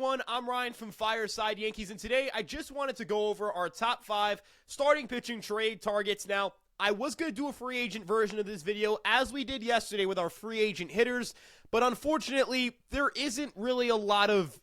everyone, I'm Ryan from Fireside Yankees, and today I just wanted to go over our top 5 starting pitching trade targets. Now, I was going to do a free agent version of this video, as we did yesterday with our free agent hitters, but unfortunately, there isn't really a lot of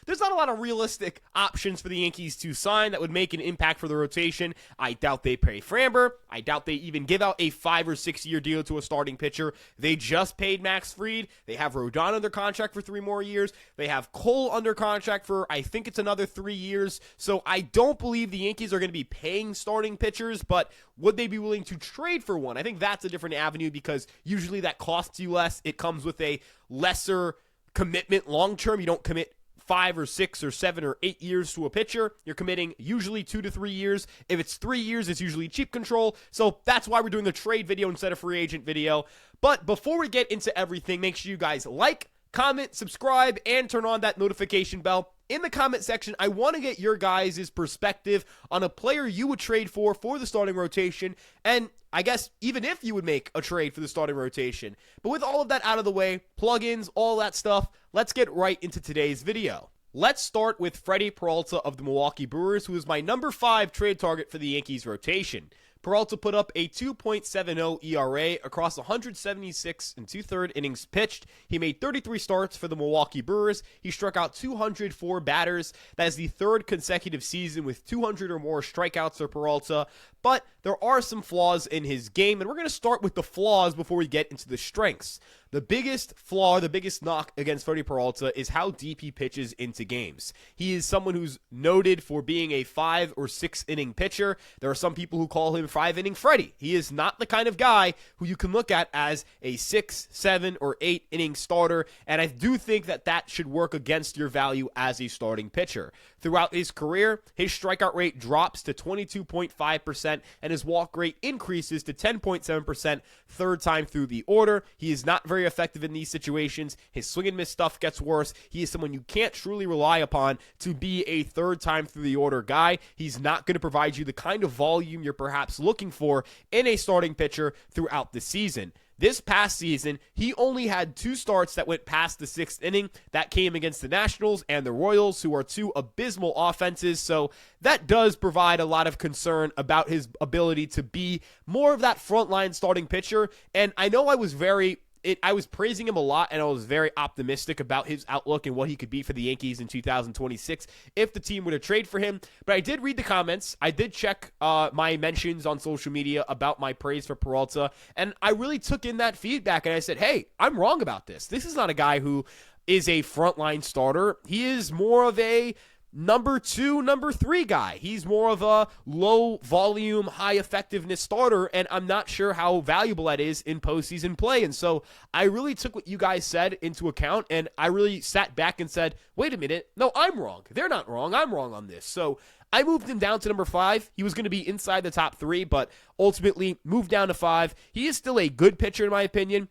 there's not a lot of realistic options for the Yankees to sign that would make an impact for the rotation. I doubt they pay Framber. I doubt they even give out a 5 or 6 year deal to a starting pitcher. They just paid Max Fried. They have Rodon under contract for 3 more years. They have Cole under contract for, I think it's another 3 years. So I don't believe the Yankees are going to be paying starting pitchers, but would they be willing to trade for one? I think that's a different avenue because usually that costs you less. It comes with a lesser commitment long term. You don't commit 5 or 6 or 7 or 8 years to a pitcher. You're committing usually 2 to 3 years. If it's 3 years, it's usually cheap control. So that's why we're doing the trade video instead of free agent video. But before we get into everything, make sure you guys like, comment, subscribe, and turn on that notification bell. In the comment section, I want to get your guys' perspective on a player you would trade for the starting rotation, and I guess even if you would make a trade for the starting rotation. But with all of that out of the way, plugins, all that stuff, let's get right into today's video. Let's start with Freddy Peralta of the Milwaukee Brewers, who is my number 5 trade target for the Yankees rotation. Peralta put up a 2.70 ERA across 176 and 2/3 innings pitched. He made 33 starts for the Milwaukee Brewers. He struck out 204 batters. That is the 3rd consecutive season with 200 or more strikeouts for Peralta. But there are some flaws in his game, and we're going to start with the flaws before we get into the strengths. The biggest flaw, the biggest knock against Freddy Peralta is how deep he pitches into games. He is someone who's noted for being a 5 or 6 inning pitcher. There are some people who call him 5 inning Freddy. He is not the kind of guy who you can look at as a 6, 7, or 8 inning starter, and I do think that that should work against your value as a starting pitcher. Throughout his career, his strikeout rate drops to 22.5%, and his walk rate increases to 10.7% third time through the order. He is not very effective in these situations. His swing and miss stuff gets worse. He is someone you can't truly rely upon to be a third time through the order guy. He's not going to provide you the kind of volume you're perhaps looking for in a starting pitcher throughout the season. This past season, he only had 2 starts that went past the 6th inning. That came against the Nationals and the Royals, who are 2 abysmal offenses. So that does provide a lot of concern about his ability to be more of that frontline starting pitcher. And I know I was praising him a lot, and I was very optimistic about his outlook and what he could be for the Yankees in 2026 if the team were to trade for him. But I did read the comments. I did check my mentions on social media about my praise for Peralta, and I really took in that feedback, and I said, hey, I'm wrong about this. This is not a guy who is a frontline starter. He is more of a number 2, number 3 guy. He's more of a low volume, high effectiveness starter, and I'm not sure how valuable that is in postseason play. And so I really took what you guys said into account, and I really sat back and said, wait a minute, no, I'm wrong. They're not wrong. I'm wrong on this. So I moved him down to number 5. He was going to be inside the top 3, but ultimately moved down to 5. He is still a good pitcher in my opinion.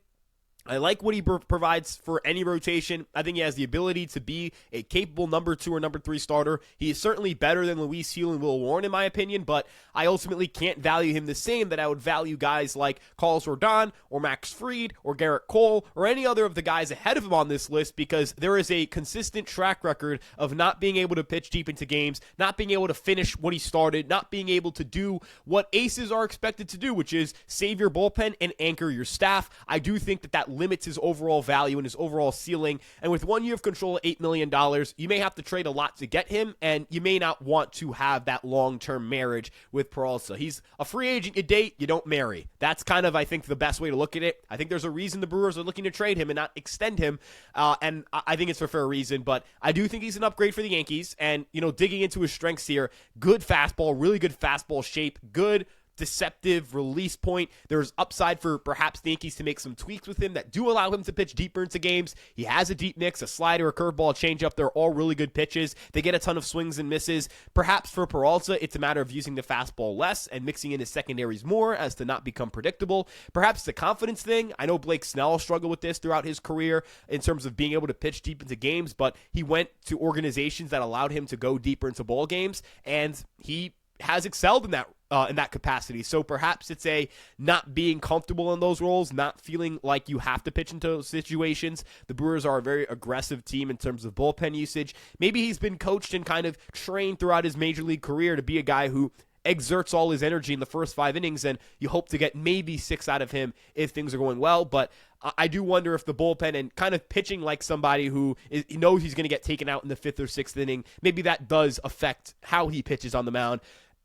I like what he provides for any rotation. I think he has the ability to be a capable number 2 or number 3 starter. He is certainly better than Luis Gil and Will Warren in my opinion, but I ultimately can't value him the same that I would value guys like Carlos Rodon or Max Fried or Garrett Cole or any other of the guys ahead of him on this list, because there is a consistent track record of not being able to pitch deep into games, not being able to finish what he started, not being able to do what aces are expected to do, which is save your bullpen and anchor your staff. I do think that limits his overall value and his overall ceiling. And with 1 year of control at $8 million, you may have to trade a lot to get him, and you may not want to have that long-term marriage with Peralta. He's a free agent you date, you don't marry. That's kind of, I think, the best way to look at it. I think there's a reason the Brewers are looking to trade him and not extend him, and I think it's for fair reason, but I do think he's an upgrade for the Yankees, and, digging into his strengths here, good fastball, really good fastball shape, good deceptive release point. There's upside for perhaps the Yankees to make some tweaks with him that do allow him to pitch deeper into games. He has a deep mix, a slider, a curveball, a changeup. They're all really good pitches. They get a ton of swings and misses. Perhaps for Peralta, it's a matter of using the fastball less and mixing in his secondaries more as to not become predictable. Perhaps the confidence thing. I know Blake Snell struggled with this throughout his career in terms of being able to pitch deep into games, but he went to organizations that allowed him to go deeper into ball games, and he has excelled in that in that capacity. So perhaps it's a not being comfortable in those roles, not feeling like you have to pitch into those situations. The Brewers are a very aggressive team in terms of bullpen usage. Maybe he's been coached and kind of trained throughout his major league career to be a guy who exerts all his energy in the first 5 innings, and you hope to get maybe 6 out of him if things are going well. But I do wonder if the bullpen and kind of pitching like somebody who knows he's going to get taken out in the 5th or 6th inning, maybe that does affect how he pitches on the mound.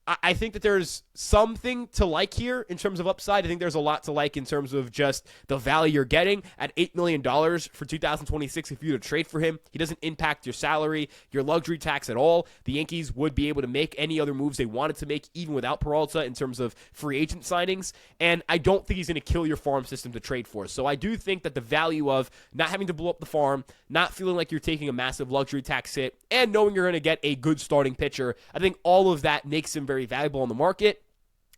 I think that there's something to like here in terms of upside. I think there's a lot to like in terms of just the value you're getting at $8 million for 2026. If you were to trade for him, he doesn't impact your salary, your luxury tax at all. The Yankees would be able to make any other moves they wanted to make, even without Peralta, in terms of free agent signings. And I don't think he's going to kill your farm system to trade for. So I do think that the value of not having to blow up the farm, not feeling like you're taking a massive luxury tax hit, and knowing you're going to get a good starting pitcher, I think all of that makes him very valuable on the market.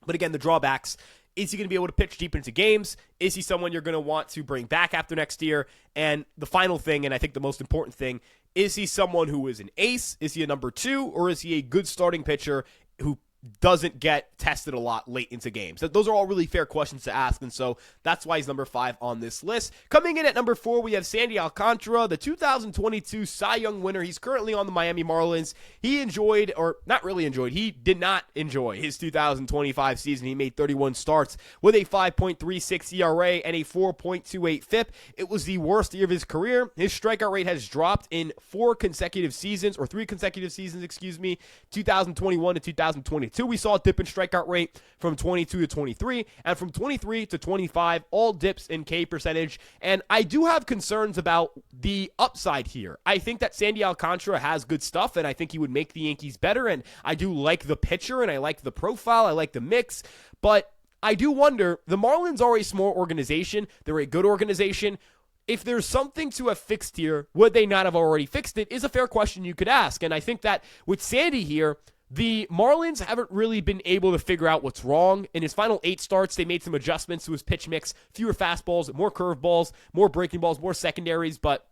But again, the drawbacks: is he going to be able to pitch deep into games? Is he someone you're going to want to bring back after next year? And the final thing, and I think the most important thing, is he someone who is an ace? Is he a number 2? Or is he a good starting pitcher who doesn't get tested a lot late into games? Those are all really fair questions to ask, and so that's why he's number 5 on this list. Coming in at number 4, we have Sandy Alcantara, the 2022 Cy Young winner. He's currently on the Miami Marlins. He enjoyed, or not really enjoyed, he did not enjoy his 2025 season. He made 31 starts with a 5.36 ERA and a 4.28 FIP. It was the worst year of his career. His strikeout rate has dropped in 3 consecutive seasons, 2021 to 2022. We saw a dip in strikeout rate from 22 to 23, and from 23 to 25, all dips in K percentage. And I do have concerns about the upside here. I think that Sandy Alcantara has good stuff, and I think he would make the Yankees better, and I do like the pitcher, and I like the profile, I like the mix, but I do wonder, the Marlins are a small organization. They're a good organization. If there's something to have fixed here, would they not have already fixed it, is a fair question you could ask. And I think that with Sandy here, the Marlins haven't really been able to figure out what's wrong. In his final 8 starts, they made some adjustments to his pitch mix, fewer fastballs, more curveballs, more breaking balls, more secondaries, but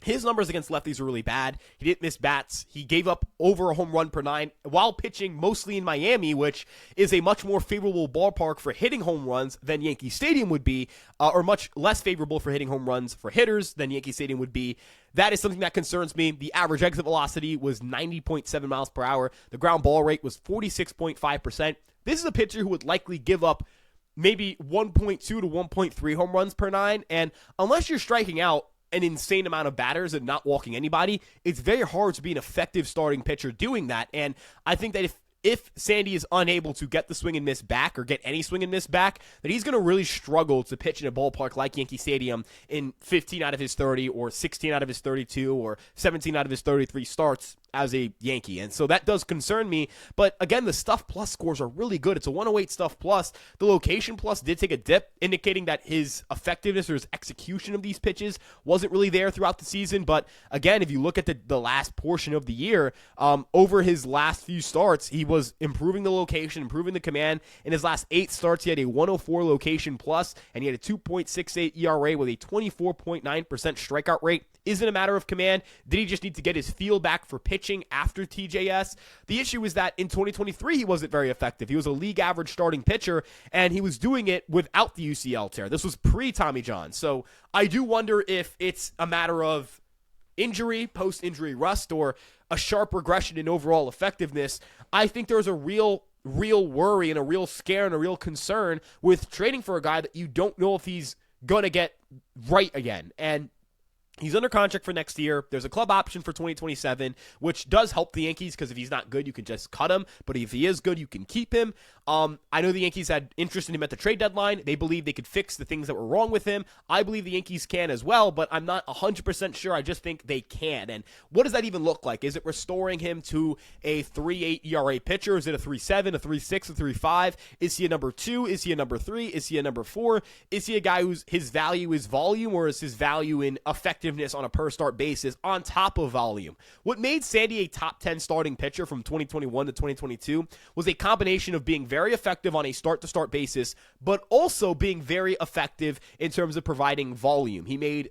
his numbers against lefties are really bad. He didn't miss bats. He gave up over a home run per 9 while pitching mostly in Miami, which is a much more favorable ballpark for hitting home runs than Yankee Stadium would be, or much less favorable for hitting home runs for hitters than Yankee Stadium would be. That is something that concerns me. The average exit velocity was 90.7 miles per hour. The ground ball rate was 46.5%. This is a pitcher who would likely give up maybe 1.2 to 1.3 home runs per 9, and unless you're striking out an insane amount of batters and not walking anybody, it's very hard to be an effective starting pitcher doing that. And I think that if Sandy is unable to get the swing and miss back, or get any swing and miss back, that he's going to really struggle to pitch in a ballpark like Yankee Stadium in 15 out of his 30, or 16 out of his 32, or 17 out of his 33 starts as a Yankee. And so that does concern me. But again, the Stuff Plus scores are really good. It's a 108 Stuff Plus. The Location Plus did take a dip, indicating that his effectiveness or his execution of these pitches wasn't really there throughout the season. But again, if you look at the last portion of the year, over his last few starts, he was improving the location, improving the command. In his last 8 starts, he had a 104 Location Plus, and he had a 2.68 ERA with a 24.9% strikeout rate. Is it a matter of command? Did he just need to get his feel back for pitching after TJS? The issue is that in 2023, he wasn't very effective. He was a league average starting pitcher, and he was doing it without the UCL tear. This was pre-Tommy John. So I do wonder if it's a matter of injury, post-injury rust, or a sharp regression in overall effectiveness. I think there's a real worry and a real scare and a real concern with trading for a guy that you don't know if he's going to get right again. And he's under contract for next year. There's a club option for 2027, which does help the Yankees, because if he's not good, you can just cut him. But if he is good, you can keep him. I know the Yankees had interest in him at the trade deadline. They believe they could fix the things that were wrong with him. I believe the Yankees can as well, but I'm not 100% sure. I just think they can. And what does that even look like? Is it restoring him to a 3.8 ERA pitcher? Is it a 3.7, a 3.6, a 3.5? Is he a number 2? Is he a number 3? Is he a number 4? Is he a guy whose his value is volume, or is his value in effectiveness on a per start basis on top of volume? What made Sandy a top 10 starting pitcher from 2021 to 2022 was a combination of being very effective on a start-to-start basis, but also being very effective in terms of providing volume. He made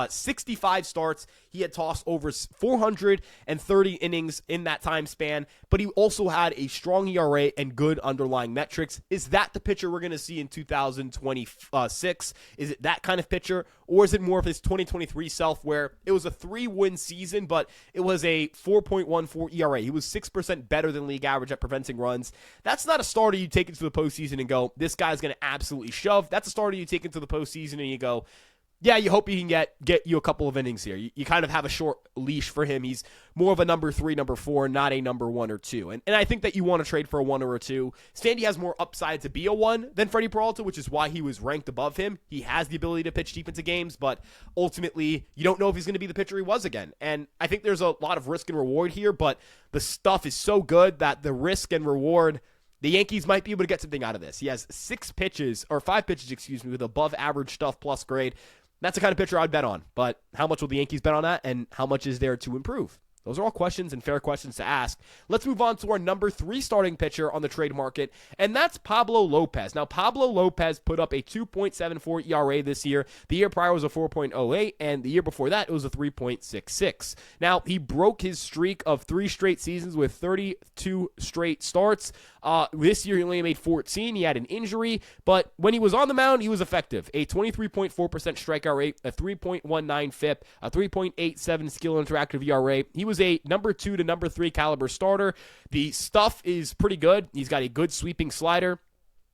65 starts. He had tossed over 430 innings in that time span, but he also had a strong ERA and good underlying metrics. Is that the pitcher we're going to see in 2026? Is it that kind of pitcher, or is it more of his 2023 self where it was a 3-win season, but it was a 4.14 ERA? He was 6% better than league average at preventing runs. That's not a starter you take into the postseason and go, this guy's going to absolutely shove. That's a starter you take into the postseason and you go, yeah, you hope he can get you a couple of innings here. You kind of have a short leash for him. He's more of a number 3, number 4, not a number 1 or 2. And I think that you want to trade for a 1 or a 2. Sandy has more upside to be a 1 than Freddy Peralta, which is why he was ranked above him. He has the ability to pitch deep into games, but ultimately, you don't know if he's going to be the pitcher he was again. And I think there's a lot of risk and reward here, but the stuff is so good that the risk and reward, the Yankees might be able to get something out of this. He has 5 pitches, with above average stuff plus grade. That's the kind of pitcher I'd bet on. But how much will the Yankees bet on that, and how much is there to improve? Those are all questions and fair questions to ask. Let's move on to our number 3 starting pitcher on the trade market, and that's Pablo Lopez. Now, Pablo Lopez put up a 2.74 ERA this year. The year prior was a 4.08, and the year before that, it was a 3.66. Now, he broke his streak of 3 straight seasons with 32 straight starts. This year, he only made 14. He had an injury, but when he was on the mound, he was effective. A 23.4% strikeout rate, a 3.19 FIP, a 3.87 skill interactive ERA. He was a number 2 to number 3 caliber starter. The stuff is pretty good. He's got a good sweeping slider.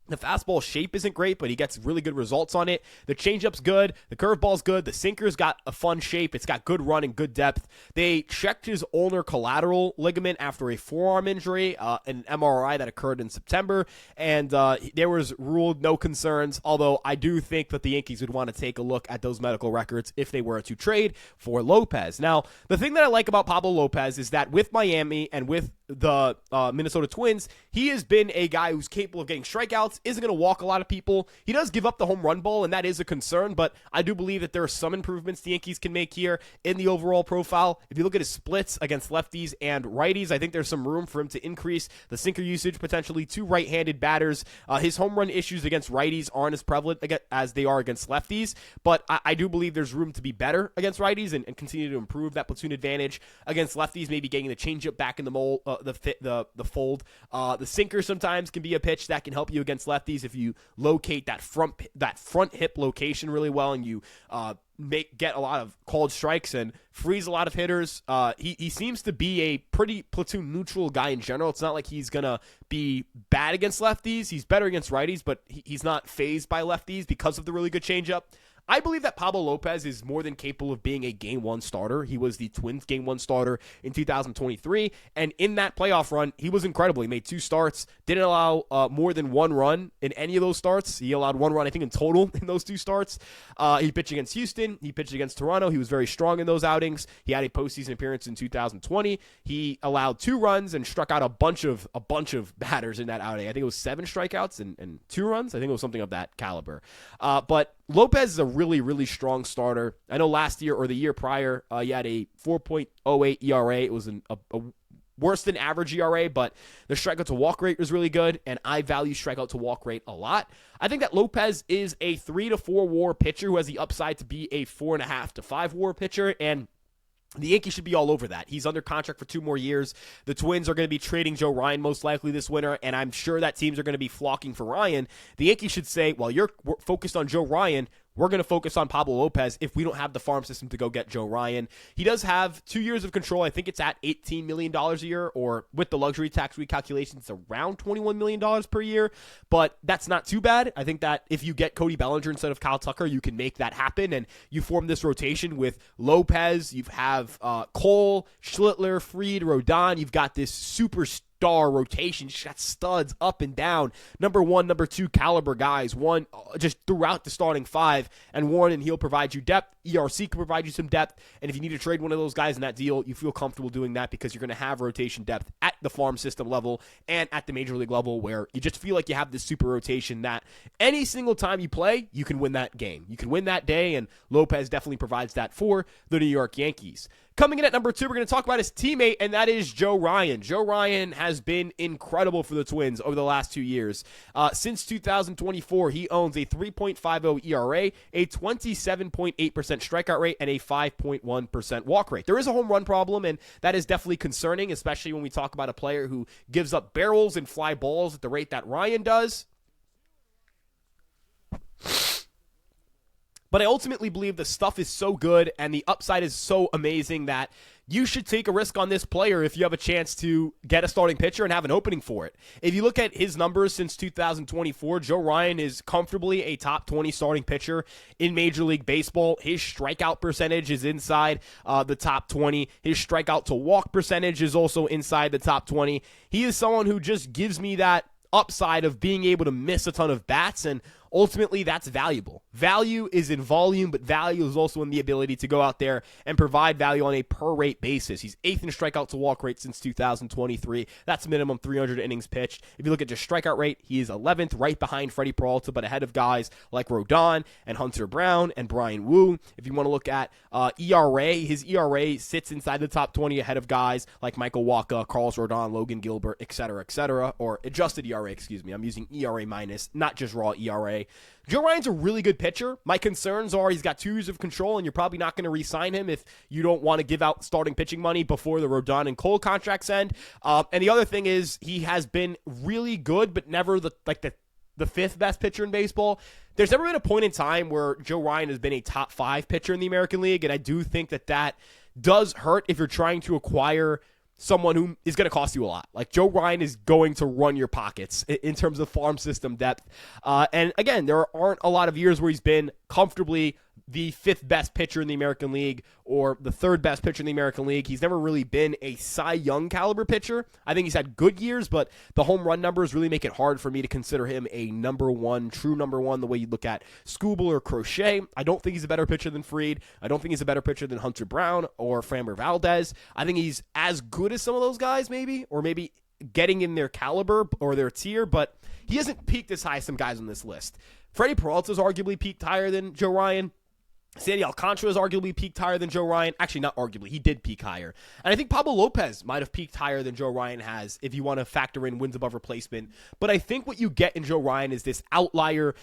The fastball shape isn't great, but he gets really good results on it. The changeup's good. The curveball's good. The sinker's got a fun shape. It's got good run and good depth. They checked his ulnar collateral ligament after a forearm injury, an MRI that occurred in September, and there was ruled no concerns, although I do think that the Yankees would want to take a look at those medical records if they were to trade for Lopez. Now, the thing that I like about Pablo Lopez is that with Miami and with the Minnesota Twins, he has been a guy who's capable of getting strikeouts, isn't going to walk a lot of people. He does give up the home run ball, and that is a concern, but I do believe that there are some improvements the Yankees can make here in the overall profile. If you look at his splits against lefties and righties, I think there's some room for him to increase the sinker usage potentially to right-handed batters. His home run issues against righties aren't as prevalent as they are against lefties, but I do believe there's room to be better against righties and continue to improve that platoon advantage against lefties, maybe getting the changeup back in the mold, the fold. The sinker sometimes can be a pitch that can help you against lefties if you locate that front hip location really well, and you get a lot of called strikes and freeze a lot of hitters. He seems to be a pretty platoon neutral guy in general. It's not like he's gonna be bad against lefties. He's better against righties, but he's not fazed by lefties because of the really good changeup. I believe that Pablo Lopez is more than capable of being a Game 1 starter. He was the Twins Game 1 starter in 2023, and in that playoff run, he was incredible. He made 2 starts, didn't allow more than 1 run in any of those starts. He allowed 1 run, I think, in total in those 2 starts. He pitched against Houston. He pitched against Toronto. He was very strong in those outings. He had a postseason appearance in 2020. He allowed 2 runs and struck out a bunch of batters in that outing. I think it was 7 strikeouts and 2 runs. I think it was something of that caliber. But Lopez is a really, really strong starter. I know last year or the year prior, he had a 4.08 ERA. It was a worse than average ERA, but the strikeout to walk rate was really good, and I value strikeout to walk rate a lot. I think that Lopez is a 3 to 4 WAR pitcher who has the upside to be a 4.5 to 5 WAR pitcher, and the Yankees should be all over that. He's under contract for 2 more years. The Twins are going to be trading Joe Ryan most likely this winter, and I'm sure that teams are going to be flocking for Ryan. The Yankees should say, well, you're focused on Joe Ryan. We're going to focus on Pablo Lopez if we don't have the farm system to go get Joe Ryan. He does have 2 years of control. I think it's at $18 million a year, or with the luxury tax recalculation, it's around $21 million per year, but that's not too bad. I think that if you get Cody Bellinger instead of Kyle Tucker, you can make that happen, and you form this rotation with Lopez. You have Cole, Schlittler, Fried, Rodon. You've got this superstar rotation. Just got studs up and down. Number 1, number 2 caliber guys. One just throughout the starting 5, and Warren and he'll provide you depth. ERC can provide you some depth, and if you need to trade one of those guys in that deal, you feel comfortable doing that because you're going to have rotation depth at the farm system level and at the major league level, where you just feel like you have this super rotation that any single time you play, you can win that game. You can win that day, and Lopez definitely provides that for the New York Yankees. coming in at number 2, we're going to talk about his teammate, and that is Joe Ryan. Joe Ryan has been incredible for the Twins over the last 2 years. Since 2024, he owns a 3.50 ERA, a 27.8% strikeout rate, and a 5.1% walk rate. There is a home run problem, and that is definitely concerning, especially when we talk about a player who gives up barrels and fly balls at the rate that Ryan does. But I ultimately believe the stuff is so good and the upside is so amazing that you should take a risk on this player if you have a chance to get a starting pitcher and have an opening for it. If you look at his numbers since 2024, Joe Ryan is comfortably a top 20 starting pitcher in Major League Baseball. His strikeout percentage is inside the top 20. His strikeout to walk percentage is also inside the top 20. He is someone who just gives me that upside of being able to miss a ton of bats, and ultimately that's valuable. Value is in volume, but value is also in the ability to go out there and provide value on a per rate basis. He's 8th in strikeout to walk rate since 2023. That's minimum 300 innings pitched. If you look at just strikeout rate, he is 11th, right behind Freddy Peralta, but ahead of guys like Rodon and Hunter Brown and Brian Wu. If you want to look at ERA, his ERA sits inside the top 20 ahead of guys like Michael Wacha, Carlos Rodon, Logan Gilbert, etc., or adjusted ERA, excuse me. I'm using ERA minus, not just raw ERA. Joe Ryan's a really good pitcher. My concerns are he's got 2 years of control, and you're probably not going to re-sign him if you don't want to give out starting pitching money before the Rodon and Cole contracts end. And the other thing is he has been really good, but never the 5th best pitcher in baseball. There's never been a point in time where Joe Ryan has been a top 5 pitcher in the American League, and I do think that does hurt if you're trying to acquire someone who is going to cost you a lot. Like, Joe Ryan is going to run your pockets in terms of farm system depth. And again, there aren't a lot of years where he's been comfortably the 5th best pitcher in the American League or the 3rd best pitcher in the American League. He's never really been a Cy Young caliber pitcher. I think he's had good years, but the home run numbers really make it hard for me to consider him a number 1, true number 1, the way you look at Skubal or Crochet. I don't think he's a better pitcher than Fried. I don't think he's a better pitcher than Hunter Brown or Framber Valdez. I think he's as good as some of those guys maybe, or maybe getting in their caliber or their tier, but he hasn't peaked as high as some guys on this list. Freddy Peralta's arguably peaked higher than Joe Ryan. Sandy Alcantara has arguably peaked higher than Joe Ryan. Actually, not arguably. He did peak higher. And I think Pablo Lopez might have peaked higher than Joe Ryan has if you want to factor in wins above replacement. But I think what you get in Joe Ryan is this outlier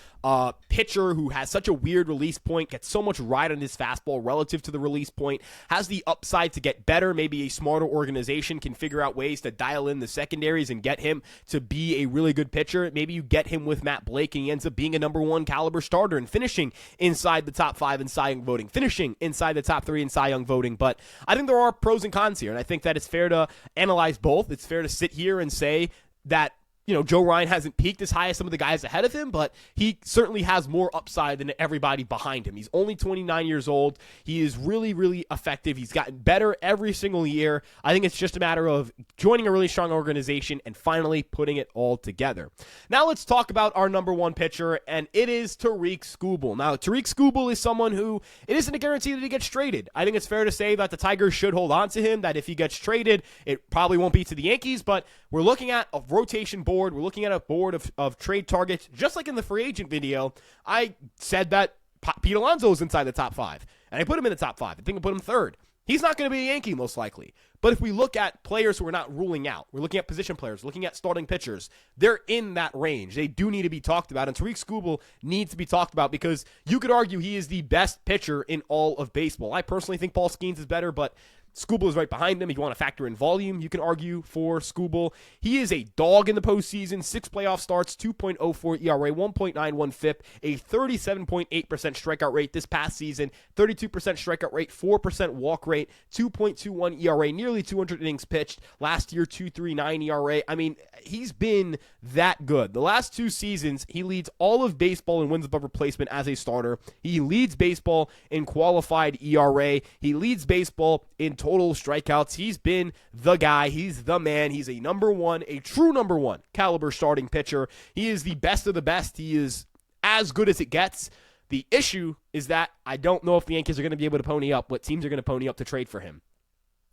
pitcher who has such a weird release point, gets so much ride on his fastball relative to the release point, has the upside to get better. Maybe a smarter organization can figure out ways to dial in the secondaries and get him to be a really good pitcher. Maybe you get him with Matt Blake and he ends up being a number 1 caliber starter and finishing inside the top 5 in Cy Young voting, finishing inside the top 3 in Cy Young voting. But I think there are pros and cons here, and I think that it's fair to analyze both. It's fair to sit here and say that, you know, Joe Ryan hasn't peaked as high as some of the guys ahead of him, but he certainly has more upside than everybody behind him. He's only 29 years old. He is really, really effective. He's gotten better every single year. I think it's just a matter of joining a really strong organization and finally putting it all together. Now let's talk about our number 1 pitcher, and it is Tarik Skubal. Now, Tarik Skubal is someone who, it isn't a guarantee that he gets traded. I think it's fair to say that the Tigers should hold on to him, that if he gets traded, it probably won't be to the Yankees, but we're looking at a rotation board. We're looking at a board of trade targets. Just like in the free agent video, I said that Pete Alonso is inside the top 5, and I put him in the top 5. I think I put him 3rd. He's not going to be a Yankee, most likely. But if we look at players who we're not ruling out, we're looking at position players, looking at starting pitchers, they're in that range. They do need to be talked about, and Tarik Skubal needs to be talked about because you could argue he is the best pitcher in all of baseball. I personally think Paul Skeens is better, but Skubal is right behind him. If you want to factor in volume, you can argue for Skubal. He is a dog in the postseason. 6 playoff starts, 2.04 ERA, 1.91 FIP, a 37.8% strikeout rate this past season, 32% strikeout rate, 4% walk rate, 2.21 ERA, nearly 200 innings pitched. Last year, 2.39 ERA. I mean, he's been that good. The last 2 seasons, he leads all of baseball in wins above replacement as a starter. He leads baseball in qualified ERA. He leads baseball in total strikeouts. He's been the guy. He's the man. He's a number 1, a true number 1 caliber starting pitcher. He is the best of the best. He is as good as it gets. The issue is that I don't know if the Yankees are going to be able to pony up what teams are going to pony up to trade for him.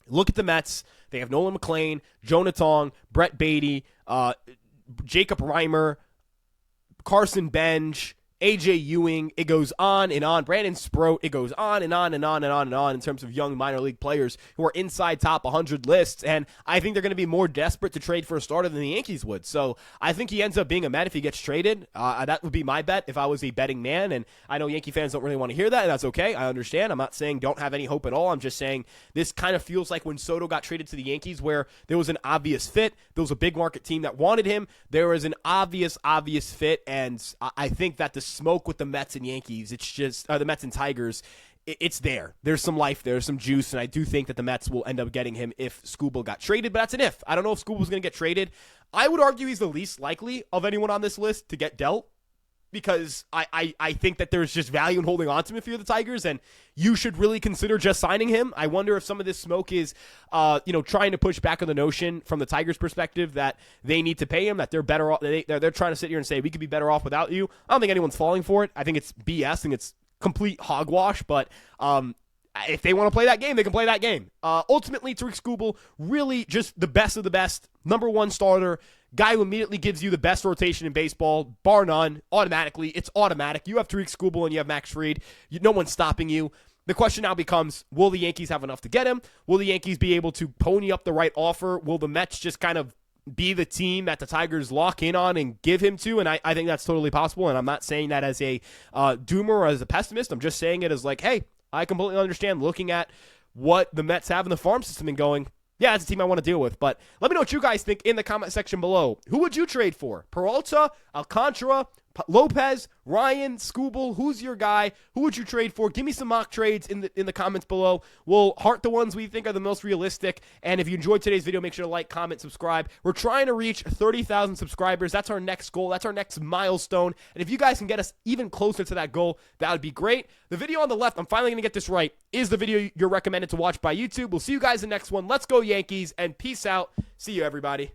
Look at the Mets. They have Nolan McLean, Jonah Tong, Brett Beatty, Jacob Reimer, Carson Benj, AJ Ewing. It goes on and on. Brandon Sproat. It goes on and on and on and on and on in terms of young minor league players who are inside top 100 lists. And I think they're going to be more desperate to trade for a starter than the Yankees would. So I think he ends up being a Met if he gets traded. That would be my bet if I was a betting man. And I know Yankee fans don't really want to hear that, and that's okay. I understand. I'm not saying don't have any hope at all. I'm just saying this kind of feels like when Soto got traded to the Yankees, where there was an obvious fit. There was a big market team that wanted him. There was an obvious fit, and I think that the smoke with the Mets and Yankees, it's just the Mets and Tigers, it's there. There's some life there, some juice, and I do think that the Mets will end up getting him if Skubal got traded, but that's an if. I don't know if Skubal's going to get traded. I would argue he's the least likely of anyone on this list to get dealt, because I think that there's just value in holding on to him if you're the Tigers, and you should really consider just signing him. I wonder if some of this smoke is, trying to push back on the notion from the Tigers' perspective that they need to pay him, that they're better off. They're trying to sit here and say we could be better off without you. I don't think anyone's falling for it. I think it's BS and it's complete hogwash. But if they want to play that game, they can play that game. Ultimately, Tarik Skubal, really just the best of the best, number one starter. Guy who immediately gives you the best rotation in baseball, bar none, automatically. It's automatic. You have Tarik Skubal and you have Max Fried. No one's stopping you. The question now becomes, will the Yankees have enough to get him? Will the Yankees be able to pony up the right offer? Will the Mets just kind of be the team that the Tigers lock in on and give him to? And I think that's totally possible, and I'm not saying that as a doomer or as a pessimist. I'm just saying it as like, hey, I completely understand looking at what the Mets have in the farm system and going, yeah, that's a team I want to deal with. But let me know what you guys think in the comment section below. Who would you trade for? Peralta, Alcantara, Lopez, Ryan, Skubal? Who's your guy? Who would you trade for? Give me some mock trades in the comments below. We'll heart the ones we think are the most realistic. And if you enjoyed today's video, make sure to like, comment, subscribe. We're trying to reach 30,000 subscribers. That's our next goal. That's our next milestone. And if you guys can get us even closer to that goal, that would be great. The video on the left, I'm finally going to get this right, is the video you're recommended to watch by YouTube. We'll see you guys in the next one. Let's go Yankees, and peace out. See you, everybody.